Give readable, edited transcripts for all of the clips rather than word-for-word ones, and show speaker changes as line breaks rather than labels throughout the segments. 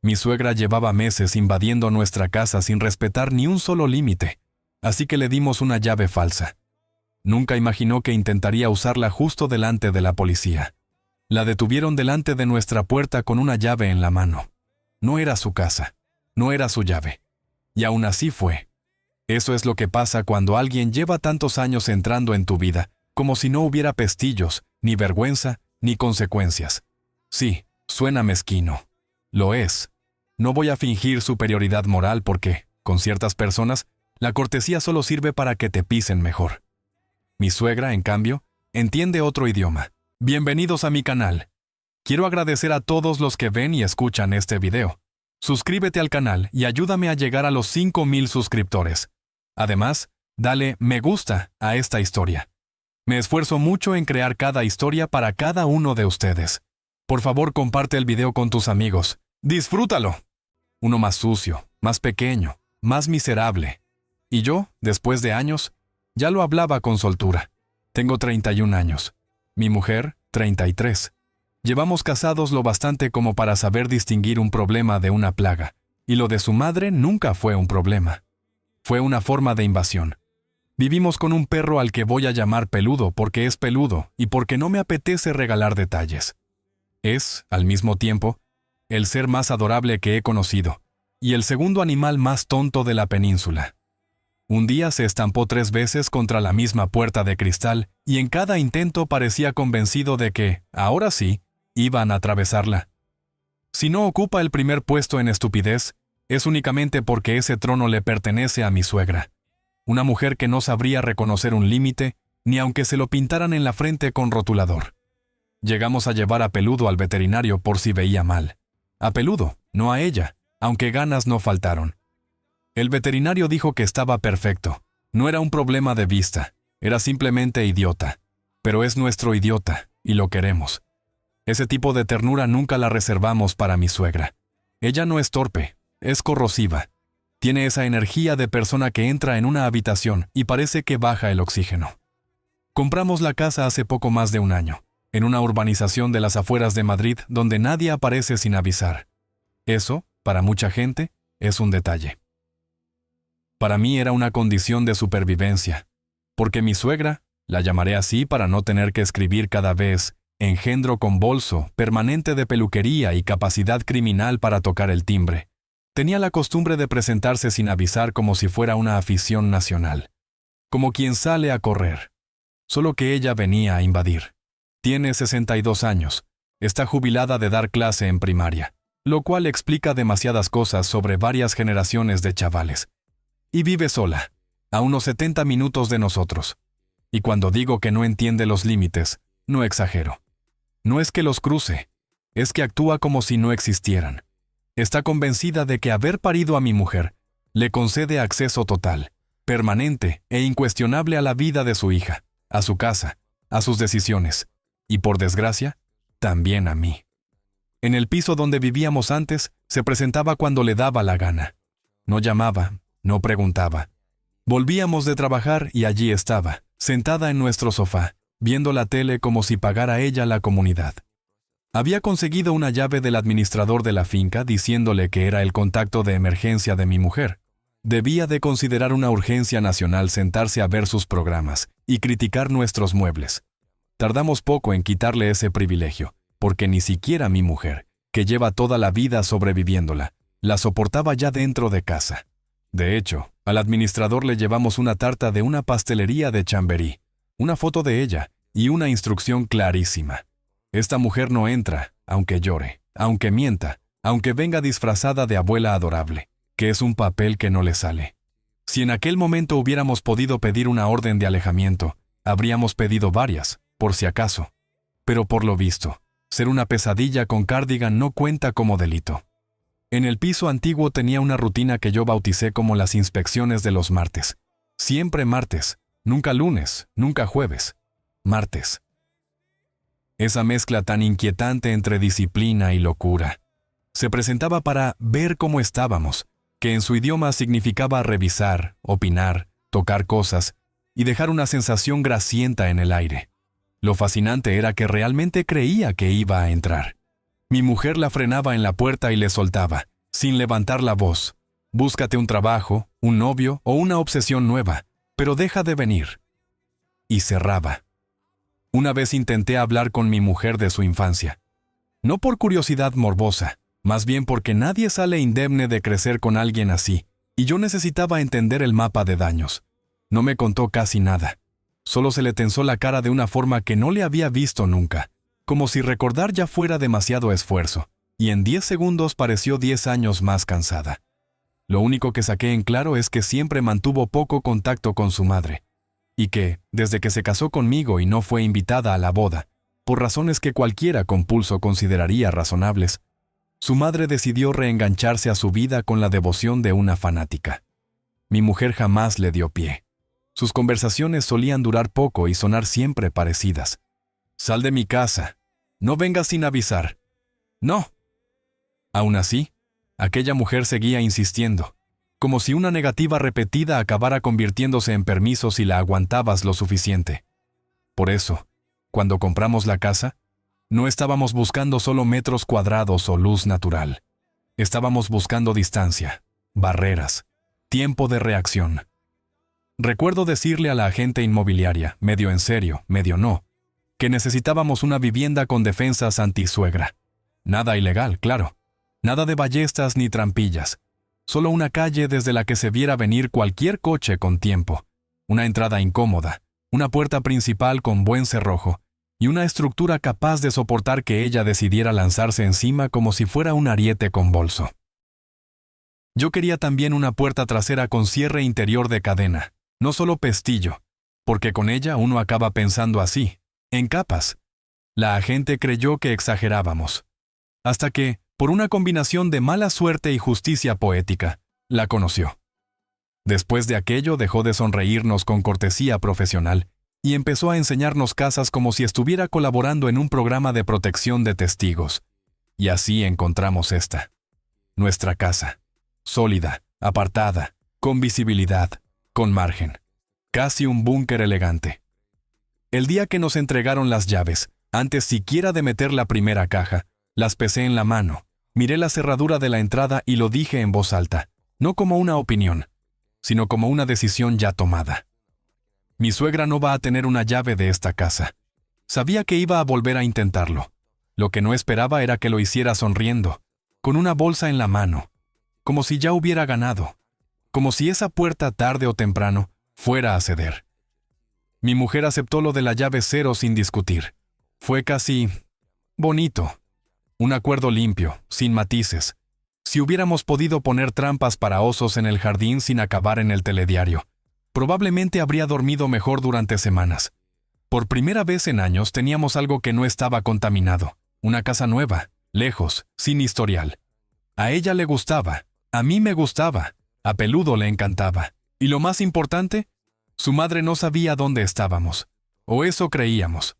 Mi suegra llevaba meses invadiendo nuestra casa sin respetar ni un solo límite, así que le dimos una llave falsa. Nunca imaginó que intentaría usarla justo delante de la policía. La detuvieron delante de nuestra puerta con una llave en la mano. No era su casa, no era su llave. Y aún así fue. Eso es lo que pasa cuando alguien lleva tantos años entrando en tu vida, como si no hubiera pestillos, ni vergüenza, ni consecuencias. Sí, suena mezquino. Lo es. No voy a fingir superioridad moral porque, con ciertas personas, la cortesía solo sirve para que te pisen mejor. Mi suegra, en cambio, entiende otro idioma. Bienvenidos a mi canal. Quiero agradecer a todos los que ven y escuchan este video. Suscríbete al canal y ayúdame a llegar a los 5,000 suscriptores. Además, dale me gusta a esta historia. Me esfuerzo mucho en crear cada historia para cada uno de ustedes. Por favor, comparte el video con tus amigos. ¡Disfrútalo! Uno más sucio, más pequeño, más miserable. Y yo, después de años, ya lo hablaba con soltura. Tengo 31 años. Mi mujer, 33. Llevamos casados lo bastante como para saber distinguir un problema de una plaga, y lo de su madre nunca fue un problema. Fue una forma de invasión. Vivimos con un perro al que voy a llamar Peludo porque es peludo y porque no me apetece regalar detalles. Es, al mismo tiempo, el ser más adorable que he conocido, y el segundo animal más tonto de la península. Un día se estampó 3 veces contra la misma puerta de cristal, y en cada intento parecía convencido de que, ahora sí, iban a atravesarla. Si no ocupa el primer puesto en estupidez, es únicamente porque ese trono le pertenece a mi suegra. Una mujer que no sabría reconocer un límite, ni aunque se lo pintaran en la frente con rotulador. Llegamos a llevar a Peludo al veterinario por si veía mal. A Peludo, no a ella, aunque ganas no faltaron. El veterinario dijo que estaba perfecto. No era un problema de vista, era simplemente idiota. Pero es nuestro idiota, y lo queremos. Ese tipo de ternura nunca la reservamos para mi suegra. Ella no es torpe, es corrosiva. Tiene esa energía de persona que entra en una habitación y parece que baja el oxígeno. Compramos la casa hace poco más de un año, en una urbanización de las afueras de Madrid donde nadie aparece sin avisar. Eso, para mucha gente, es un detalle. Para mí era una condición de supervivencia, porque mi suegra, la llamaré así para no tener que escribir cada vez, engendro con bolso, permanente de peluquería y capacidad criminal para tocar el timbre, tenía la costumbre de presentarse sin avisar como si fuera una afición nacional, como quien sale a correr. Solo que ella venía a invadir. Tiene 62 años, está jubilada de dar clase en primaria, lo cual explica demasiadas cosas sobre varias generaciones de chavales. Y vive sola, a unos 70 minutos de nosotros. Y cuando digo que no entiende los límites, no exagero. No es que los cruce, es que actúa como si no existieran. Está convencida de que haber parido a mi mujer le concede acceso total, permanente e incuestionable a la vida de su hija, a su casa, a sus decisiones, y por desgracia, también a mí. En el piso donde vivíamos antes, se presentaba cuando le daba la gana. No llamaba, no preguntaba. Volvíamos de trabajar y allí estaba, sentada en nuestro sofá, viendo la tele como si pagara ella la comunidad. Había conseguido una llave del administrador de la finca diciéndole que era el contacto de emergencia de mi mujer. Debía de considerar una urgencia nacional sentarse a ver sus programas y criticar nuestros muebles. Tardamos poco en quitarle ese privilegio, porque ni siquiera mi mujer, que lleva toda la vida sobreviviéndola, la soportaba ya dentro de casa. De hecho, al administrador le llevamos una tarta de una pastelería de Chamberí, una foto de ella y una instrucción clarísima. Esta mujer no entra, aunque llore, aunque mienta, aunque venga disfrazada de abuela adorable, que es un papel que no le sale. Si en aquel momento hubiéramos podido pedir una orden de alejamiento, habríamos pedido varias, por si acaso. Pero por lo visto, ser una pesadilla con cardigan no cuenta como delito. En el piso antiguo tenía una rutina que yo bauticé como las inspecciones de los martes. Siempre martes, nunca lunes, nunca jueves. Martes. Esa mezcla tan inquietante entre disciplina y locura. Se presentaba para ver cómo estábamos, que en su idioma significaba revisar, opinar, tocar cosas y dejar una sensación grasienta en el aire. Lo fascinante era que realmente creía que iba a entrar. Mi mujer la frenaba en la puerta y le soltaba, sin levantar la voz. Búscate un trabajo, un novio o una obsesión nueva, pero deja de venir. Y cerraba. Una vez intenté hablar con mi mujer de su infancia. No por curiosidad morbosa, más bien porque nadie sale indemne de crecer con alguien así, y yo necesitaba entender el mapa de daños. No me contó casi nada. Solo se le tensó la cara de una forma que no le había visto nunca, como si recordar ya fuera demasiado esfuerzo, y en 10 segundos pareció 10 años más cansada. Lo único que saqué en claro es que siempre mantuvo poco contacto con su madre, y que, desde que se casó conmigo y no fue invitada a la boda, por razones que cualquiera con pulso consideraría razonables, su madre decidió reengancharse a su vida con la devoción de una fanática. Mi mujer jamás le dio pie. Sus conversaciones solían durar poco y sonar siempre parecidas. «Sal de mi casa. No vengas sin avisar». «No». Aún así, aquella mujer seguía insistiendo, como si una negativa repetida acabara convirtiéndose en permiso si la aguantabas lo suficiente. Por eso, cuando compramos la casa, no estábamos buscando solo metros cuadrados o luz natural. Estábamos buscando distancia, barreras, tiempo de reacción. Recuerdo decirle a la agente inmobiliaria, medio en serio, medio no, que necesitábamos una vivienda con defensas antisuegra. Nada ilegal, claro. Nada de ballestas ni trampillas. Solo una calle desde la que se viera venir cualquier coche con tiempo. Una entrada incómoda, una puerta principal con buen cerrojo, y una estructura capaz de soportar que ella decidiera lanzarse encima como si fuera un ariete con bolso. Yo quería también una puerta trasera con cierre interior de cadena, no solo pestillo, porque con ella uno acaba pensando así, en capas. La agente creyó que exagerábamos. Hasta que, por una combinación de mala suerte y justicia poética, la conoció. Después de aquello dejó de sonreírnos con cortesía profesional y empezó a enseñarnos casas como si estuviera colaborando en un programa de protección de testigos. Y así encontramos esta. Nuestra casa. Sólida, apartada, con visibilidad, con margen. Casi un búnker elegante. El día que nos entregaron las llaves, antes siquiera de meter la primera caja, las pesé en la mano, miré la cerradura de la entrada y lo dije en voz alta, no como una opinión, sino como una decisión ya tomada. Mi suegra no va a tener una llave de esta casa. Sabía que iba a volver a intentarlo. Lo que no esperaba era que lo hiciera sonriendo, con una bolsa en la mano, como si ya hubiera ganado, como si esa puerta tarde o temprano fuera a ceder. Mi mujer aceptó lo de la llave cero sin discutir. Fue casi bonito. Un acuerdo limpio, sin matices. Si hubiéramos podido poner trampas para osos en el jardín sin acabar en el telediario, probablemente habría dormido mejor durante semanas. Por primera vez en años teníamos algo que no estaba contaminado. Una casa nueva, lejos, sin historial. A ella le gustaba, a mí me gustaba, a Peludo le encantaba. Y lo más importante, su madre no sabía dónde estábamos. O eso creíamos.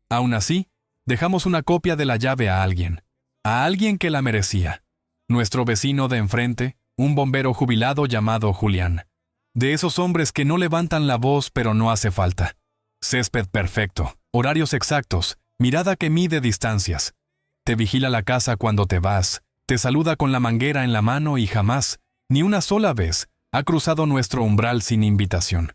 Aún así, dejamos una copia de la llave a alguien que la merecía. Nuestro vecino de enfrente, un bombero jubilado llamado Julián. De esos hombres que no levantan la voz pero no hace falta. Césped perfecto, horarios exactos, mirada que mide distancias. Te vigila la casa cuando te vas, te saluda con la manguera en la mano y jamás, ni una sola vez, ha cruzado nuestro umbral sin invitación.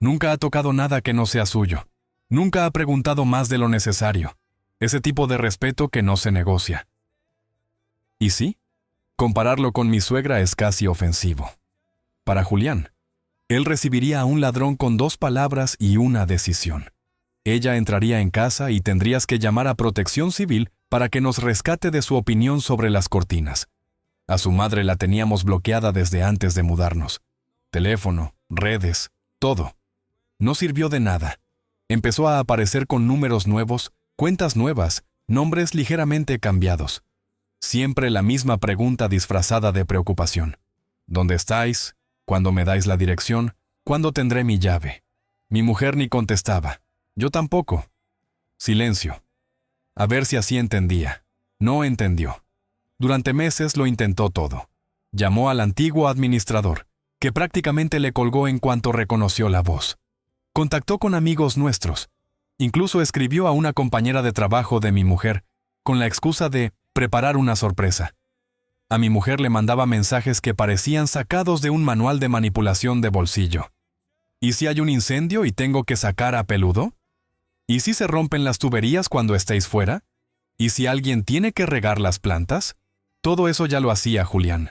Nunca ha tocado nada que no sea suyo. Nunca ha preguntado más de lo necesario. Ese tipo de respeto que no se negocia. ¿Y sí? Compararlo con mi suegra es casi ofensivo. Para Julián, él recibiría a un ladrón con 2 palabras y una decisión. Ella entraría en casa y tendrías que llamar a Protección Civil para que nos rescate de su opinión sobre las cortinas. A su madre la teníamos bloqueada desde antes de mudarnos. Teléfono, redes, todo. No sirvió de nada. Empezó a aparecer con números nuevos, cuentas nuevas, nombres ligeramente cambiados. Siempre la misma pregunta disfrazada de preocupación. ¿Dónde estáis? ¿Cuándo me dais la dirección? ¿Cuándo tendré mi llave? Mi mujer ni contestaba. Yo tampoco. Silencio. A ver si así entendía. No entendió. Durante meses lo intentó todo. Llamó al antiguo administrador, que prácticamente le colgó en cuanto reconoció la voz. Contactó con amigos nuestros. Incluso escribió a una compañera de trabajo de mi mujer, con la excusa de preparar una sorpresa. A mi mujer le mandaba mensajes que parecían sacados de un manual de manipulación de bolsillo. ¿Y si hay un incendio y tengo que sacar a Peludo? ¿Y si se rompen las tuberías cuando estéis fuera? ¿Y si alguien tiene que regar las plantas? Todo eso ya lo hacía Julián.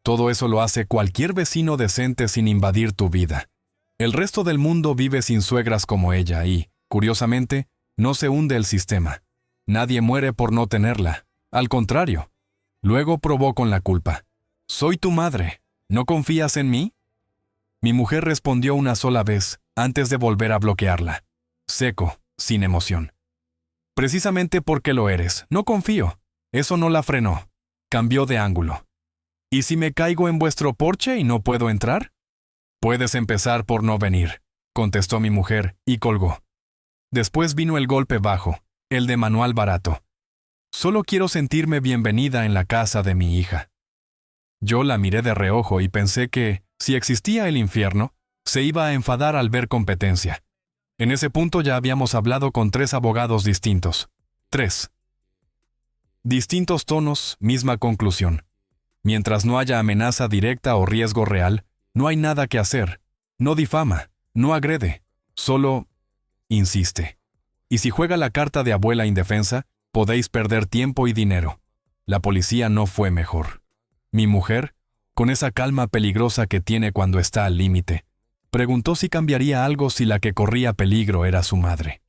Todo eso lo hace cualquier vecino decente sin invadir tu vida. El resto del mundo vive sin suegras como ella y, curiosamente, no se hunde el sistema. Nadie muere por no tenerla. Al contrario. Luego probó con la culpa. «Soy tu madre. ¿No confías en mí?» Mi mujer respondió una sola vez, antes de volver a bloquearla. Seco, sin emoción. «Precisamente porque lo eres. No confío». Eso no la frenó. Cambió de ángulo. «¿Y si me caigo en vuestro porche y no puedo entrar?» «Puedes empezar por no venir», contestó mi mujer, y colgó. Después vino el golpe bajo, el de manual barato. «Solo quiero sentirme bienvenida en la casa de mi hija». Yo la miré de reojo y pensé que, si existía el infierno, se iba a enfadar al ver competencia. En ese punto ya habíamos hablado con 3 abogados distintos. 3. Distintos tonos, misma conclusión. Mientras no haya amenaza directa o riesgo real, no hay nada que hacer. No difama, no agrede, solo insiste. Y si juega la carta de abuela indefensa, podéis perder tiempo y dinero. La policía no fue mejor. Mi mujer, con esa calma peligrosa que tiene cuando está al límite, preguntó si cambiaría algo si la que corría peligro era su madre.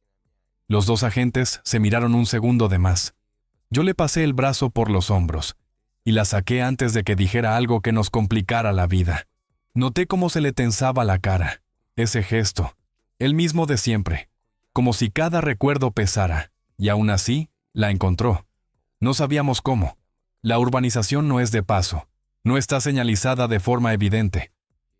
Los 2 agentes se miraron un segundo de más. Yo le pasé el brazo por los hombros y la saqué antes de que dijera algo que nos complicara la vida. Noté cómo se le tensaba la cara, ese gesto, el mismo de siempre, como si cada recuerdo pesara, y aún así, la encontró. No sabíamos cómo. La urbanización no es de paso, no está señalizada de forma evidente.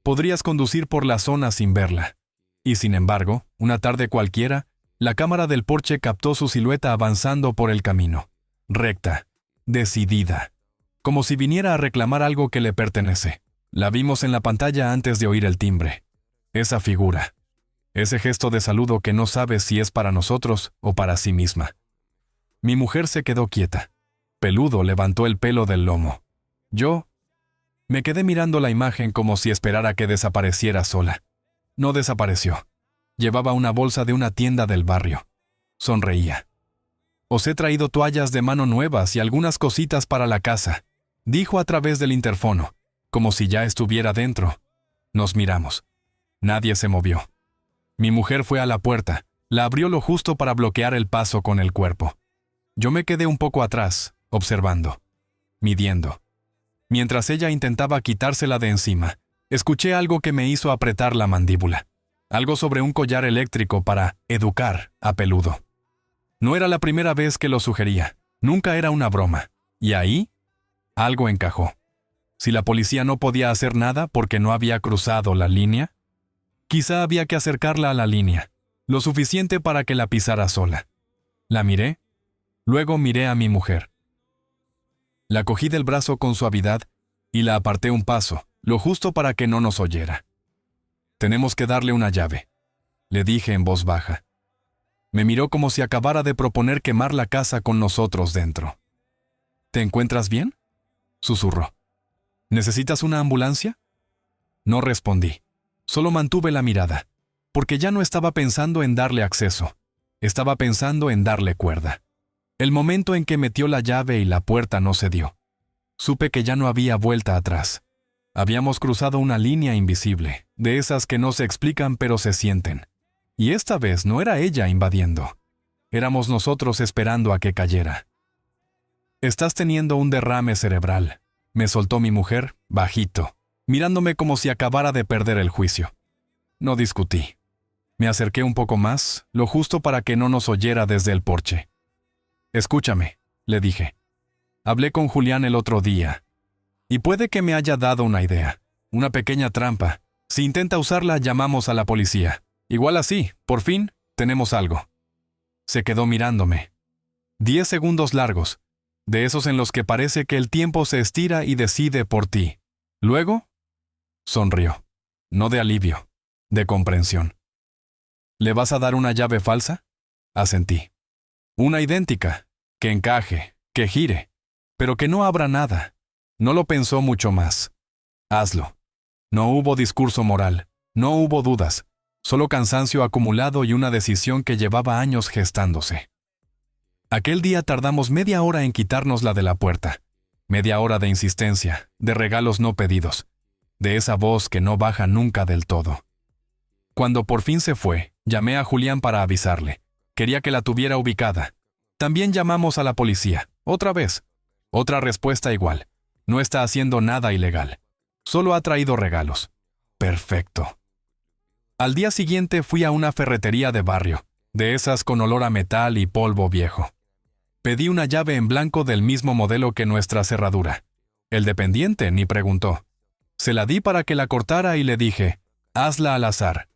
Podrías conducir por la zona sin verla. Y sin embargo, una tarde cualquiera, la cámara del porche captó su silueta avanzando por el camino. Recta, decidida, como si viniera a reclamar algo que le pertenece. La vimos en la pantalla antes de oír el timbre. Esa figura. Ese gesto de saludo que no sabes si es para nosotros o para sí misma. Mi mujer se quedó quieta. Peludo levantó el pelo del lomo. Yo me quedé mirando la imagen como si esperara que desapareciera sola. No desapareció. Llevaba una bolsa de una tienda del barrio. Sonreía. «Os he traído toallas de mano nuevas y algunas cositas para la casa», dijo a través del interfono, como si ya estuviera dentro. Nos miramos. Nadie se movió. Mi mujer fue a la puerta, la abrió lo justo para bloquear el paso con el cuerpo. Yo me quedé un poco atrás, observando, midiendo. Mientras ella intentaba quitársela de encima, escuché algo que me hizo apretar la mandíbula. Algo sobre un collar eléctrico para educar a Peludo. No era la primera vez que lo sugería, nunca era una broma. Y ahí, algo encajó. Si la policía no podía hacer nada porque no había cruzado la línea, quizá había que acercarla a la línea, lo suficiente para que la pisara sola. La miré, luego miré a mi mujer. La cogí del brazo con suavidad y la aparté un paso, lo justo para que no nos oyera. «Tenemos que darle una llave», le dije en voz baja. Me miró como si acabara de proponer quemar la casa con nosotros dentro. «¿Te encuentras bien?», susurró. «¿Necesitas una ambulancia?». No respondí. Solo mantuve la mirada, porque ya no estaba pensando en darle acceso. Estaba pensando en darle cuerda. El momento en que metió la llave y la puerta no se dio. Supe que ya no había vuelta atrás. Habíamos cruzado una línea invisible, de esas que no se explican pero se sienten. Y esta vez no era ella invadiendo. Éramos nosotros esperando a que cayera. «Estás teniendo un derrame cerebral», me soltó mi mujer, bajito, mirándome como si acabara de perder el juicio. No discutí. Me acerqué un poco más, lo justo para que no nos oyera desde el porche. «Escúchame», le dije. «Hablé con Julián el otro día. Y puede que me haya dado una idea, una pequeña trampa. Si intenta usarla, llamamos a la policía. Igual así, por fin, tenemos algo». Se quedó mirándome. 10 segundos largos, de esos en los que parece que el tiempo se estira y decide por ti. Luego, sonrió. No de alivio, de comprensión. «¿Le vas a dar una llave falsa?», asentí. «Una idéntica, que encaje, que gire». Pero que no abra nada. No lo pensó mucho más. Hazlo. No hubo discurso moral, no hubo dudas, solo cansancio acumulado y una decisión que llevaba años gestándose. Aquel día tardamos media hora en quitárnosla de la puerta. Media hora de insistencia, de regalos no pedidos, de esa voz que no baja nunca del todo. Cuando por fin se fue, llamé a Julián para avisarle. Quería que la tuviera ubicada. También llamamos a la policía, otra vez. Otra respuesta igual. No está haciendo nada ilegal. Solo ha traído regalos. Perfecto. Al día siguiente fui a una ferretería de barrio, de esas con olor a metal y polvo viejo. Pedí una llave en blanco del mismo modelo que nuestra cerradura. El dependiente ni preguntó. Se la di para que la cortara y le dije, hazla al azar.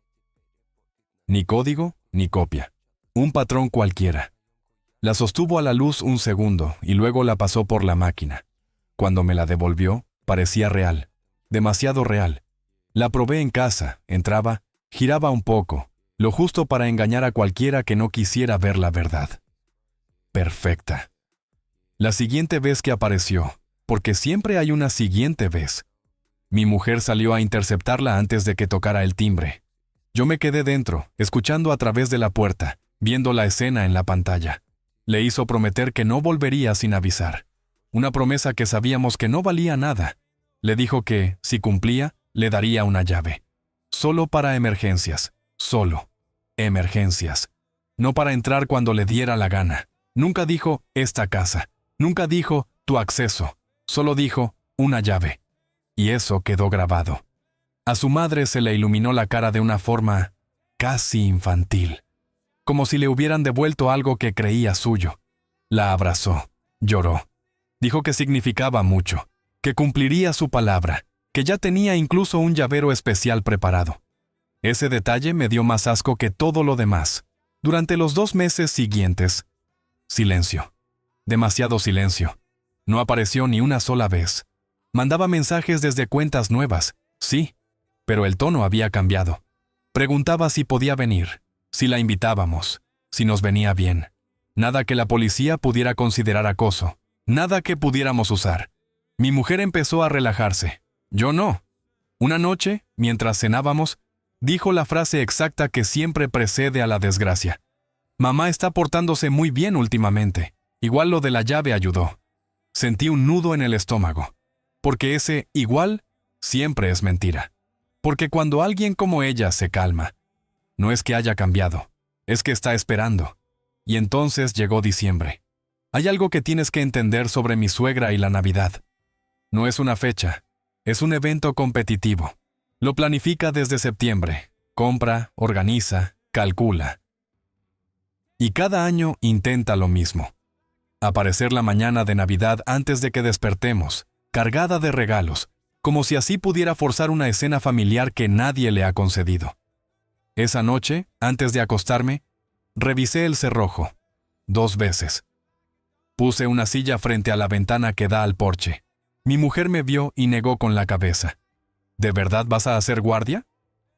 Ni código, ni copia. Un patrón cualquiera. La sostuvo a la luz un segundo y luego la pasó por la máquina. Cuando me la devolvió, parecía real. Demasiado real. La probé en casa, entraba, giraba un poco, lo justo para engañar a cualquiera que no quisiera ver la verdad. Perfecta. La siguiente vez que apareció, porque siempre hay una siguiente vez, mi mujer salió a interceptarla antes de que tocara el timbre. Yo me quedé dentro, escuchando a través de la puerta, viendo la escena en la pantalla. Le hizo prometer que no volvería sin avisar. Una promesa que sabíamos que no valía nada. Le dijo que, si cumplía, le daría una llave. Solo para emergencias. Solo. Emergencias. No para entrar cuando le diera la gana. Nunca dijo, esta casa. Nunca dijo, tu acceso. Solo dijo, una llave. Y eso quedó grabado. A su madre se le iluminó la cara de una forma casi infantil. Como si le hubieran devuelto algo que creía suyo. La abrazó. Lloró. Dijo que significaba mucho. Que cumpliría su palabra, que ya tenía incluso un llavero especial preparado. Ese detalle me dio más asco que todo lo demás. Durante los 2 meses siguientes, silencio. Demasiado silencio. No apareció ni una sola vez. Mandaba mensajes desde cuentas nuevas, sí, pero el tono había cambiado. Preguntaba si podía venir, si la invitábamos, si nos venía bien. Nada que la policía pudiera considerar acoso, nada que pudiéramos usar. Mi mujer empezó a relajarse. Yo no. Una noche, mientras cenábamos, dijo la frase exacta que siempre precede a la desgracia. Mamá está portándose muy bien últimamente. Igual lo de la llave ayudó. Sentí un nudo en el estómago. Porque ese igual siempre es mentira. Porque cuando alguien como ella se calma, no es que haya cambiado, es que está esperando. Y entonces llegó diciembre. Hay algo que tienes que entender sobre mi suegra y la Navidad. No es una fecha, es un evento competitivo. Lo planifica desde septiembre, compra, organiza, calcula. Y cada año intenta lo mismo. Aparecer la mañana de Navidad antes de que despertemos, cargada de regalos, como si así pudiera forzar una escena familiar que nadie le ha concedido. Esa noche, antes de acostarme, revisé el cerrojo, 2 veces. Puse una silla frente a la ventana que da al porche. Mi mujer me vio y negó con la cabeza. ¿De verdad vas a hacer guardia?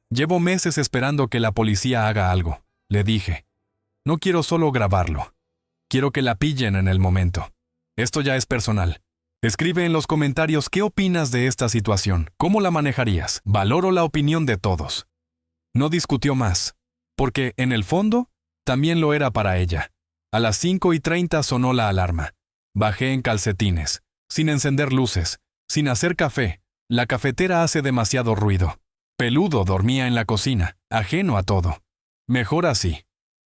Llevo meses esperando que la policía haga algo, le dije. No quiero solo grabarlo. Quiero que la pillen en el momento. Esto ya es personal. Escribe en los comentarios qué opinas de esta situación, cómo la manejarías. Valoro la opinión de todos. No discutió más, porque, en el fondo, también lo era para ella. A las 5:30 sonó la alarma. Bajé en calcetines, sin encender luces, sin hacer café. La cafetera hace demasiado ruido. Peludo dormía en la cocina, ajeno a todo. Mejor así.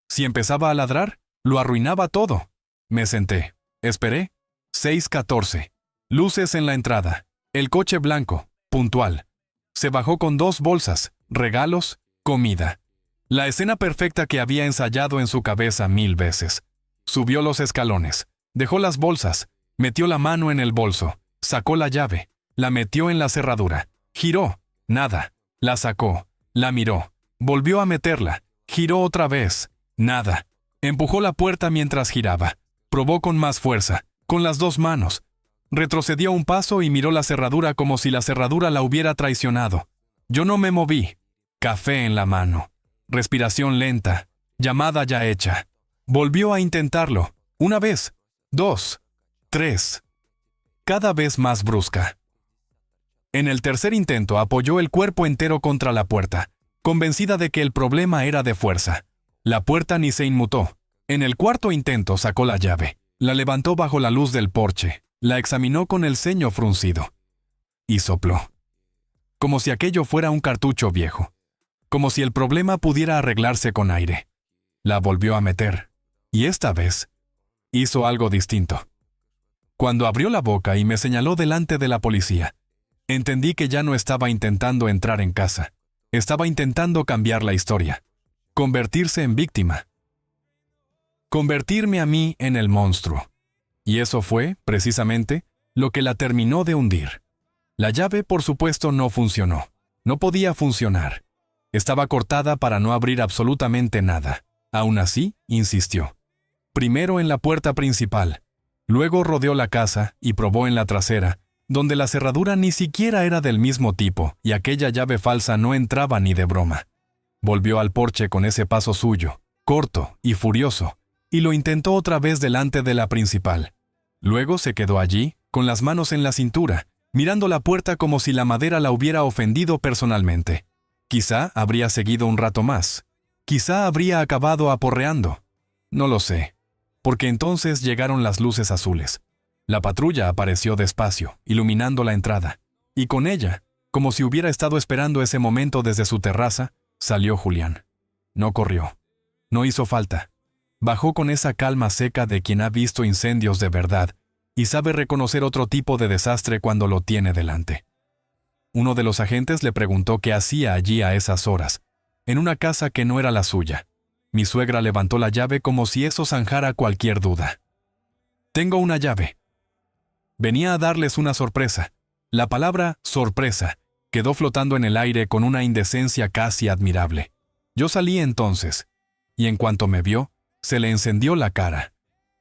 Si empezaba a ladrar, lo arruinaba todo. Me senté. Esperé. 6:14. Luces en la entrada. El coche blanco, puntual. Se bajó con 2 bolsas, regalos, comida. La escena perfecta que había ensayado en su cabeza 1000 veces. Subió los escalones, dejó las bolsas, metió la mano en el bolso, sacó la llave, la metió en la cerradura, giró, nada, la sacó, la miró, volvió a meterla, giró otra vez, nada. Empujó la puerta mientras giraba, probó con más fuerza, con las 2 manos. Retrocedió un paso y miró la cerradura como si la cerradura la hubiera traicionado. Yo no me moví. Café en la mano. Respiración lenta. Llamada ya hecha. Volvió a intentarlo. 1 vez. 2. 3. cada vez más brusca. En el tercer intento apoyó el cuerpo entero contra la puerta, convencida de que el problema era de fuerza. La puerta ni se inmutó. En el cuarto intento sacó la llave, la levantó bajo la luz del porche, la examinó con el ceño fruncido y sopló, como si aquello fuera un cartucho viejo, como si el problema pudiera arreglarse con aire. La volvió a meter, y esta vez hizo algo distinto. Cuando abrió la boca y me señaló delante de la policía, entendí que ya no estaba intentando entrar en casa, estaba intentando cambiar la historia, convertirse en víctima, convertirme a mí en el monstruo. Y eso fue, precisamente, lo que la terminó de hundir. La llave, por supuesto, no funcionó. No podía funcionar. Estaba cortada para no abrir absolutamente nada. Aún así, insistió. Primero en la puerta principal. Luego rodeó la casa y probó en la trasera, donde la cerradura ni siquiera era del mismo tipo y aquella llave falsa no entraba ni de broma. Volvió al porche con ese paso suyo, corto y furioso, y lo intentó otra vez delante de la principal. Luego se quedó allí, con las manos en la cintura, mirando la puerta como si la madera la hubiera ofendido personalmente. Quizá habría seguido un rato más. Quizá habría acabado aporreando. No lo sé, porque entonces llegaron las luces azules. La patrulla apareció despacio, iluminando la entrada, y con ella, como si hubiera estado esperando ese momento desde su terraza, salió Julián. No corrió. No hizo falta. Bajó con esa calma seca de quien ha visto incendios de verdad y sabe reconocer otro tipo de desastre cuando lo tiene delante. Uno de los agentes le preguntó qué hacía allí a esas horas, en una casa que no era la suya. Mi suegra levantó la llave como si eso zanjara cualquier duda. «Tengo una llave». Venía a darles una sorpresa. La palabra «sorpresa» quedó flotando en el aire con una indecencia casi admirable. Yo salí entonces, y en cuanto me vio, se le encendió la cara.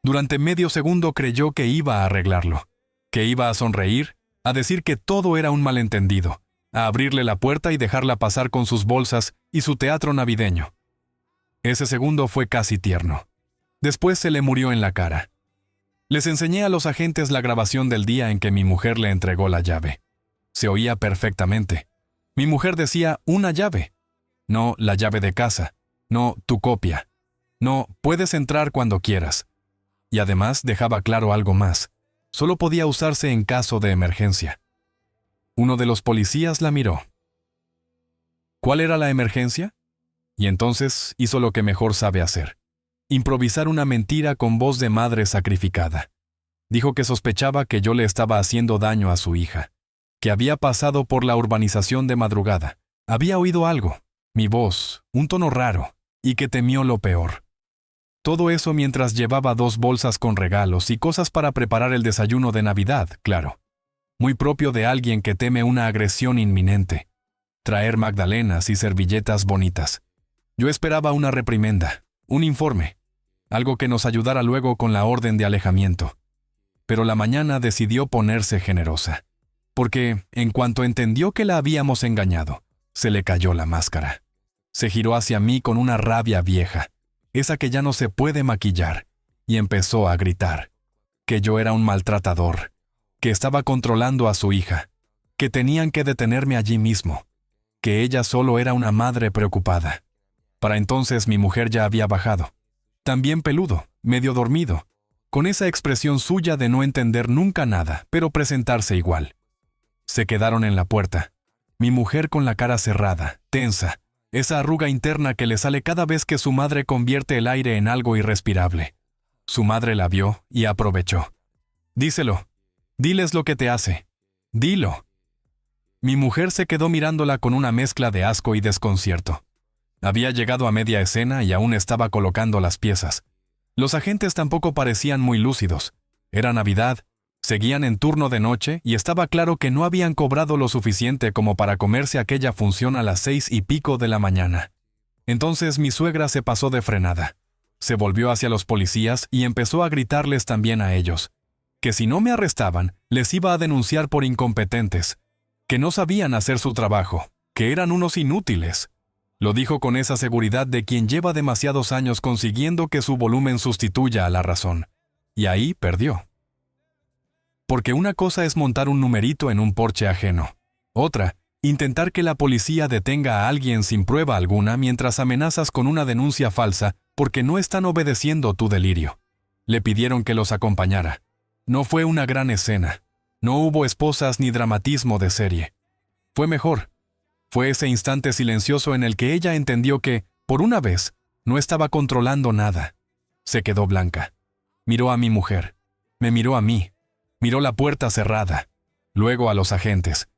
Durante medio segundo creyó que iba a arreglarlo, que iba a sonreír, a decir que todo era un malentendido, a abrirle la puerta y dejarla pasar con sus bolsas y su teatro navideño. Ese segundo fue casi tierno. Después se le murió en la cara. Les enseñé a los agentes la grabación del día en que mi mujer le entregó la llave. Se oía perfectamente. Mi mujer decía una llave. No la llave de casa. No tu copia. No, puedes entrar cuando quieras. Y además dejaba claro algo más. Solo podía usarse en caso de emergencia. Uno de los policías la miró. ¿Cuál era la emergencia? Y entonces hizo lo que mejor sabe hacer. Improvisar una mentira con voz de madre sacrificada. Dijo que sospechaba que yo le estaba haciendo daño a su hija, que había pasado por la urbanización de madrugada, había oído algo, mi voz, un tono raro, y que temió lo peor. Todo eso mientras llevaba 2 bolsas con regalos y cosas para preparar el desayuno de Navidad, claro. Muy propio de alguien que teme una agresión inminente. Traer magdalenas y servilletas bonitas. Yo esperaba una reprimenda, un informe, algo que nos ayudara luego con la orden de alejamiento. Pero la mañana decidió ponerse generosa, porque, en cuanto entendió que la habíamos engañado, se le cayó la máscara. Se giró hacia mí con una rabia vieja, esa que ya no se puede maquillar, y empezó a gritar, que yo era un maltratador, que estaba controlando a su hija, que tenían que detenerme allí mismo, que ella solo era una madre preocupada. Para entonces mi mujer ya había bajado, también peludo, medio dormido, con esa expresión suya de no entender nunca nada, pero presentarse igual. Se quedaron en la puerta, mi mujer con la cara cerrada, tensa, esa arruga interna que le sale cada vez que su madre convierte el aire en algo irrespirable. Su madre la vio y aprovechó. «Díselo. Diles lo que te hace. Dilo». Mi mujer se quedó mirándola con una mezcla de asco y desconcierto. Había llegado a media escena y aún estaba colocando las piezas. Los agentes tampoco parecían muy lúcidos. Era Navidad, seguían en turno de noche y estaba claro que no habían cobrado lo suficiente como para comerse aquella función a las 6:00 de la mañana. Entonces mi suegra se pasó de frenada. Se volvió hacia los policías y empezó a gritarles también a ellos, que si no me arrestaban, les iba a denunciar por incompetentes, que no sabían hacer su trabajo, que eran unos inútiles. Lo dijo con esa seguridad de quien lleva demasiados años consiguiendo que su volumen sustituya a la razón. Y ahí perdió. Porque una cosa es montar un numerito en un porche ajeno. Otra, intentar que la policía detenga a alguien sin prueba alguna mientras amenazas con una denuncia falsa porque no están obedeciendo tu delirio. Le pidieron que los acompañara. No fue una gran escena. No hubo esposas ni dramatismo de serie. Fue mejor. Fue ese instante silencioso en el que ella entendió que, por una vez, no estaba controlando nada. Se quedó blanca. Miró a mi mujer. Me miró a mí. Miró la puerta cerrada. Luego a los agentes.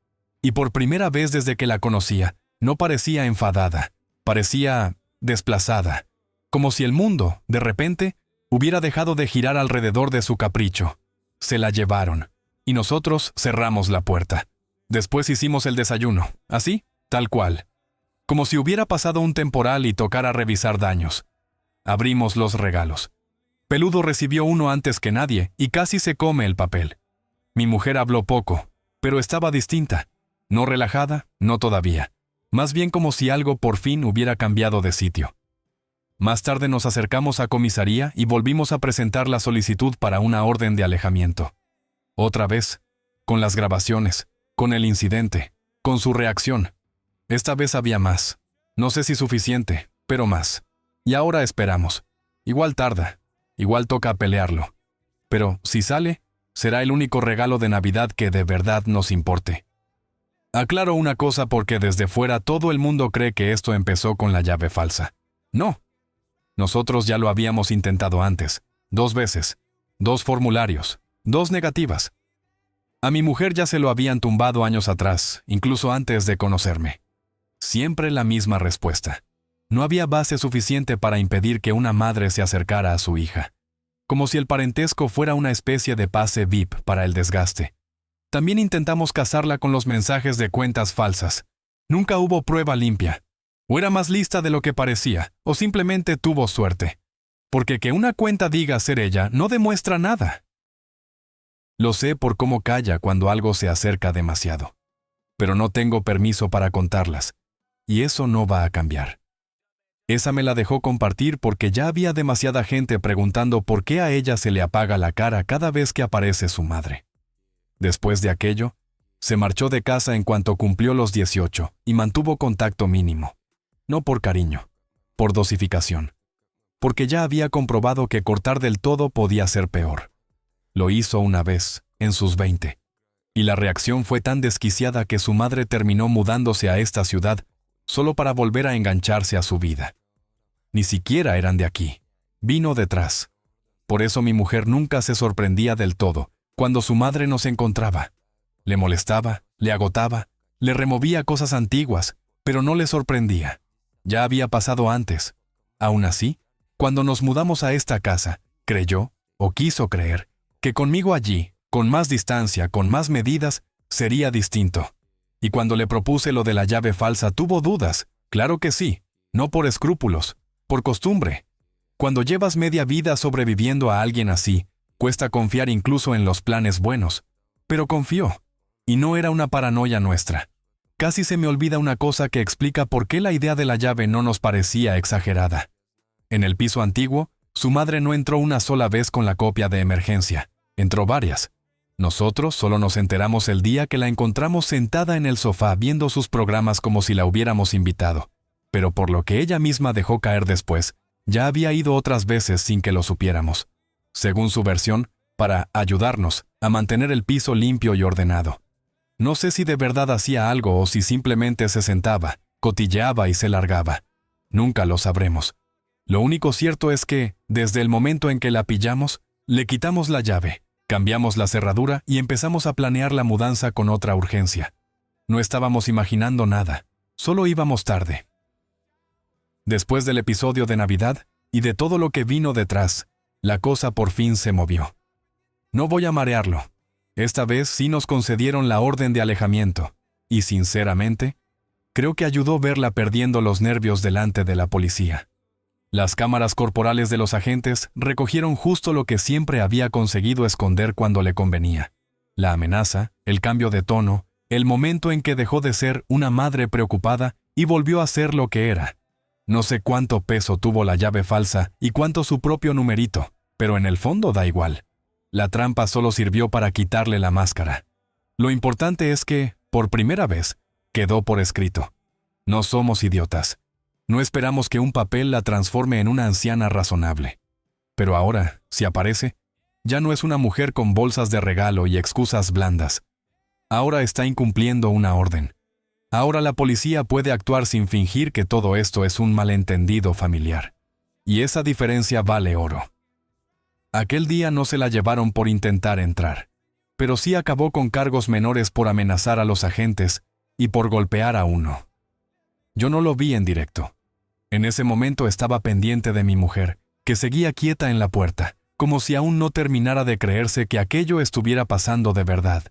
Y por primera vez desde que la conocía, no parecía enfadada. Parecía desplazada. Como si el mundo, de repente, hubiera dejado de girar alrededor de su capricho. Se la llevaron. Y nosotros cerramos la puerta. Después hicimos el desayuno. Así, tal cual. Como si hubiera pasado un temporal y tocara revisar daños. Abrimos los regalos. Peludo recibió uno antes que nadie y casi se come el papel. Mi mujer habló poco, pero estaba distinta. No relajada, no todavía. Más bien como si algo por fin hubiera cambiado de sitio. Más tarde nos acercamos a comisaría y volvimos a presentar la solicitud para una orden de alejamiento. Otra vez, con las grabaciones, con el incidente, con su reacción. Esta vez había más. No sé si suficiente, pero más. Y ahora esperamos. Igual tarda, igual toca pelearlo. Pero, si sale, será el único regalo de Navidad que de verdad nos importe. Aclaro una cosa porque desde fuera todo el mundo cree que esto empezó con la llave falsa. No. Nosotros ya lo habíamos intentado antes, 2 veces, 2 formularios, 2 negativas. A mi mujer ya se lo habían tumbado años atrás, incluso antes de conocerme. Siempre la misma respuesta. No había base suficiente para impedir que una madre se acercara a su hija. Como si el parentesco fuera una especie de pase VIP para el desgaste. También intentamos casarla con los mensajes de cuentas falsas. Nunca hubo prueba limpia. O era más lista de lo que parecía, o simplemente tuvo suerte. Porque que una cuenta diga ser ella no demuestra nada. Lo sé por cómo calla cuando algo se acerca demasiado. Pero no tengo permiso para contarlas. Y eso no va a cambiar. Esa me la dejó compartir porque ya había demasiada gente preguntando por qué a ella se le apaga la cara cada vez que aparece su madre. Después de aquello, se marchó de casa en cuanto cumplió los 18 y mantuvo contacto mínimo. No por cariño, por dosificación. Porque ya había comprobado que cortar del todo podía ser peor. Lo hizo una vez, en sus 20. Y la reacción fue tan desquiciada que su madre terminó mudándose a esta ciudad solo para volver a engancharse a su vida. Ni siquiera eran de aquí. Vino detrás. Por eso mi mujer nunca se sorprendía del todo cuando su madre nos encontraba. Le molestaba, le agotaba, le removía cosas antiguas, pero no le sorprendía. Ya había pasado antes. Aún así, cuando nos mudamos a esta casa, creyó, o quiso creer, que conmigo allí, con más distancia, con más medidas, sería distinto. Y cuando le propuse lo de la llave falsa tuvo dudas, claro que sí, no por escrúpulos, por costumbre. Cuando llevas media vida sobreviviendo a alguien así, cuesta confiar incluso en los planes buenos. Pero confió, y no era una paranoia nuestra. Casi se me olvida una cosa que explica por qué la idea de la llave no nos parecía exagerada. En el piso antiguo, su madre no entró una sola vez con la copia de emergencia, entró varias. Nosotros solo nos enteramos el día que la encontramos sentada en el sofá viendo sus programas como si la hubiéramos invitado. Pero por lo que ella misma dejó caer después, ya había ido otras veces sin que lo supiéramos. Según su versión, para ayudarnos a mantener el piso limpio y ordenado. No sé si de verdad hacía algo o si simplemente se sentaba, cotilleaba y se largaba. Nunca lo sabremos. Lo único cierto es que, desde el momento en que la pillamos, le quitamos la llave, cambiamos la cerradura y empezamos a planear la mudanza con otra urgencia. No estábamos imaginando nada, solo íbamos tarde. Después del episodio de Navidad y de todo lo que vino detrás, la cosa por fin se movió. No voy a marearlo. Esta vez sí nos concedieron la orden de alejamiento, y sinceramente, creo que ayudó verla perdiendo los nervios delante de la policía. Las cámaras corporales de los agentes recogieron justo lo que siempre había conseguido esconder cuando le convenía. La amenaza, el cambio de tono, el momento en que dejó de ser una madre preocupada y volvió a ser lo que era. No sé cuánto peso tuvo la llave falsa y cuánto su propio numerito, pero en el fondo da igual. La trampa solo sirvió para quitarle la máscara. Lo importante es que, por primera vez, quedó por escrito. No somos idiotas. No esperamos que un papel la transforme en una anciana razonable. Pero ahora, si aparece, ya no es una mujer con bolsas de regalo y excusas blandas. Ahora está incumpliendo una orden. Ahora la policía puede actuar sin fingir que todo esto es un malentendido familiar. Y esa diferencia vale oro. Aquel día no se la llevaron por intentar entrar, pero sí acabó con cargos menores por amenazar a los agentes y por golpear a uno. Yo no lo vi en directo. En ese momento estaba pendiente de mi mujer, que seguía quieta en la puerta, como si aún no terminara de creerse que aquello estuviera pasando de verdad.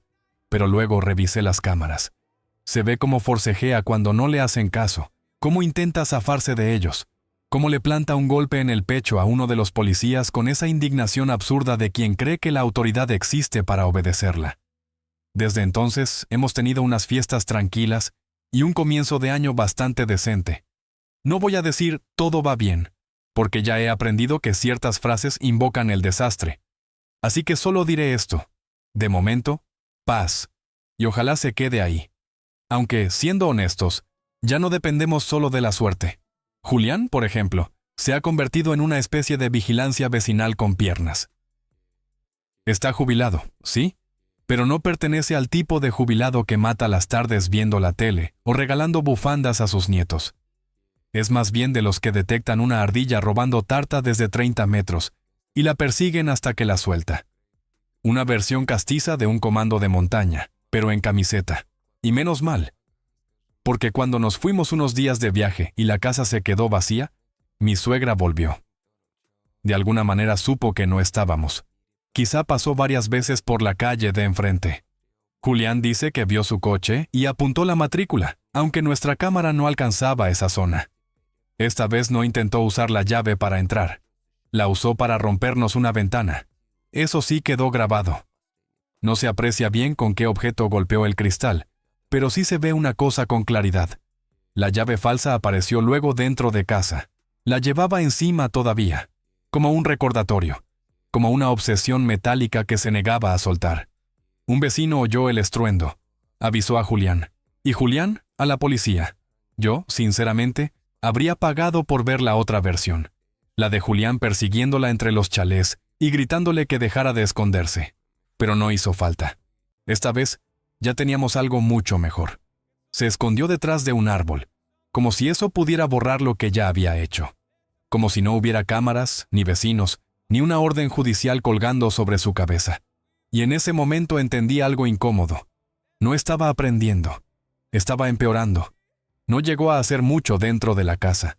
Pero luego revisé las cámaras. Se ve cómo forcejea cuando no le hacen caso, cómo intenta zafarse de ellos, cómo le planta un golpe en el pecho a uno de los policías con esa indignación absurda de quien cree que la autoridad existe para obedecerla. Desde entonces hemos tenido unas fiestas tranquilas y un comienzo de año bastante decente. No voy a decir todo va bien, porque ya he aprendido que ciertas frases invocan el desastre. Así que solo diré esto. De momento, paz. Y ojalá se quede ahí. Aunque, siendo honestos, ya no dependemos solo de la suerte. Julián, por ejemplo, se ha convertido en una especie de vigilancia vecinal con piernas. Está jubilado, sí, pero no pertenece al tipo de jubilado que mata las tardes viendo la tele o regalando bufandas a sus nietos. Es más bien de los que detectan una ardilla robando tarta desde 30 metros y la persiguen hasta que la suelta. Una versión castiza de un comando de montaña, pero en camiseta. Y menos mal. Porque cuando nos fuimos unos días de viaje y la casa se quedó vacía, mi suegra volvió. De alguna manera supo que no estábamos. Quizá pasó varias veces por la calle de enfrente. Julián dice que vio su coche y apuntó la matrícula, aunque nuestra cámara no alcanzaba esa zona. Esta vez no intentó usar la llave para entrar. La usó para rompernos una ventana. Eso sí quedó grabado. No se aprecia bien con qué objeto golpeó el cristal, pero sí se ve una cosa con claridad. La llave falsa apareció luego dentro de casa. La llevaba encima todavía, como un recordatorio, como una obsesión metálica que se negaba a soltar. Un vecino oyó el estruendo. Avisó a Julián. Y Julián, a la policía. Yo, sinceramente, habría pagado por ver la otra versión. La de Julián persiguiéndola entre los chalés y gritándole que dejara de esconderse. Pero no hizo falta. Esta vez, ya teníamos algo mucho mejor. Se escondió detrás de un árbol, como si eso pudiera borrar lo que ya había hecho. Como si no hubiera cámaras, ni vecinos, ni una orden judicial colgando sobre su cabeza. Y en ese momento entendí algo incómodo. No estaba aprendiendo. Estaba empeorando. No llegó a hacer mucho dentro de la casa.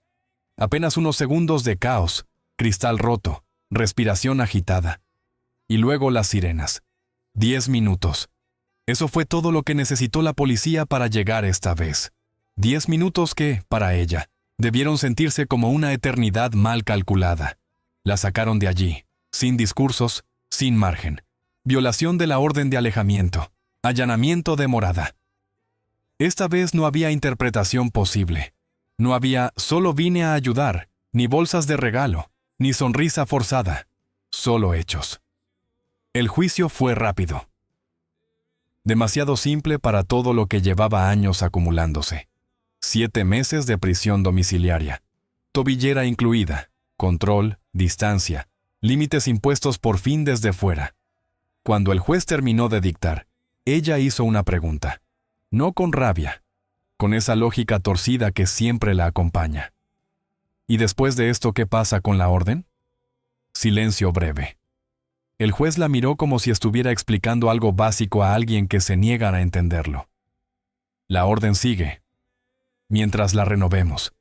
Apenas unos segundos de caos, cristal roto, respiración agitada. Y luego las sirenas. 10 minutos. Eso fue todo lo que necesitó la policía para llegar esta vez. 10 minutos que, para ella, debieron sentirse como una eternidad mal calculada. La sacaron de allí, sin discursos, sin margen. Violación de la orden de alejamiento. Allanamiento de morada. Esta vez no había interpretación posible. No había "solo vine a ayudar", ni bolsas de regalo, ni sonrisa forzada. Solo hechos. El juicio fue rápido. Demasiado simple para todo lo que llevaba años acumulándose. 7 meses de prisión domiciliaria. Tobillera incluida. Control, distancia, límites impuestos por fin desde fuera. Cuando el juez terminó de dictar, ella hizo una pregunta. No con rabia, con esa lógica torcida que siempre la acompaña. ¿Y después de esto qué pasa con la orden? Silencio breve. El juez la miró como si estuviera explicando algo básico a alguien que se niega a entenderlo. La orden sigue, mientras la renovemos.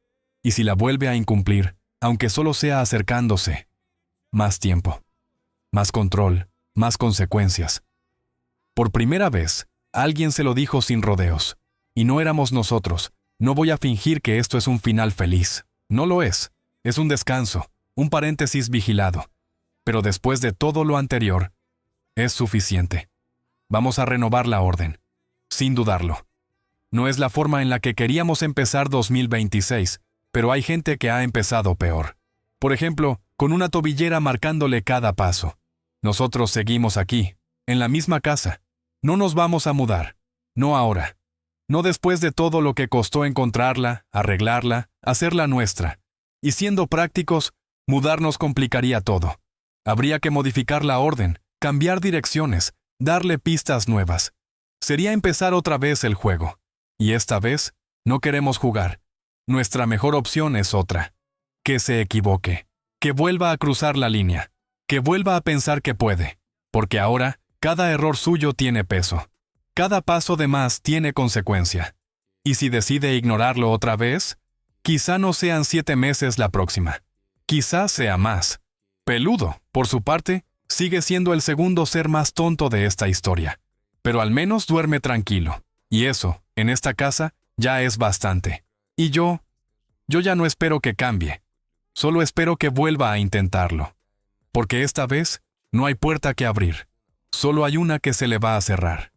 Y si la vuelve a incumplir, aunque solo sea acercándose, más tiempo, más control, más consecuencias. Por primera vez, alguien se lo dijo sin rodeos. Y no éramos nosotros. No voy a fingir que esto es un final feliz. No lo es. Es un descanso, un paréntesis vigilado. Pero después de todo lo anterior, es suficiente. Vamos a renovar la orden. Sin dudarlo. No es la forma en la que queríamos empezar 2026, pero hay gente que ha empezado peor. Por ejemplo, con una tobillera marcándole cada paso. Nosotros seguimos aquí, en la misma casa. No nos vamos a mudar. No ahora. No después de todo lo que costó encontrarla, arreglarla, hacerla nuestra. Y siendo prácticos, mudarnos complicaría todo. Habría que modificar la orden, cambiar direcciones, darle pistas nuevas. Sería empezar otra vez el juego. Y esta vez, no queremos jugar. Nuestra mejor opción es otra. Que se equivoque. Que vuelva a cruzar la línea. Que vuelva a pensar que puede. Porque ahora, cada error suyo tiene peso. Cada paso de más tiene consecuencia. Y si decide ignorarlo otra vez, quizá no sean 7 meses la próxima. Quizá sea más. Peludo, por su parte, sigue siendo el segundo ser más tonto de esta historia. Pero al menos duerme tranquilo. Y eso, en esta casa, ya es bastante. Y yo ya no espero que cambie. Solo espero que vuelva a intentarlo. Porque esta vez, no hay puerta que abrir. Solo hay una que se le va a cerrar.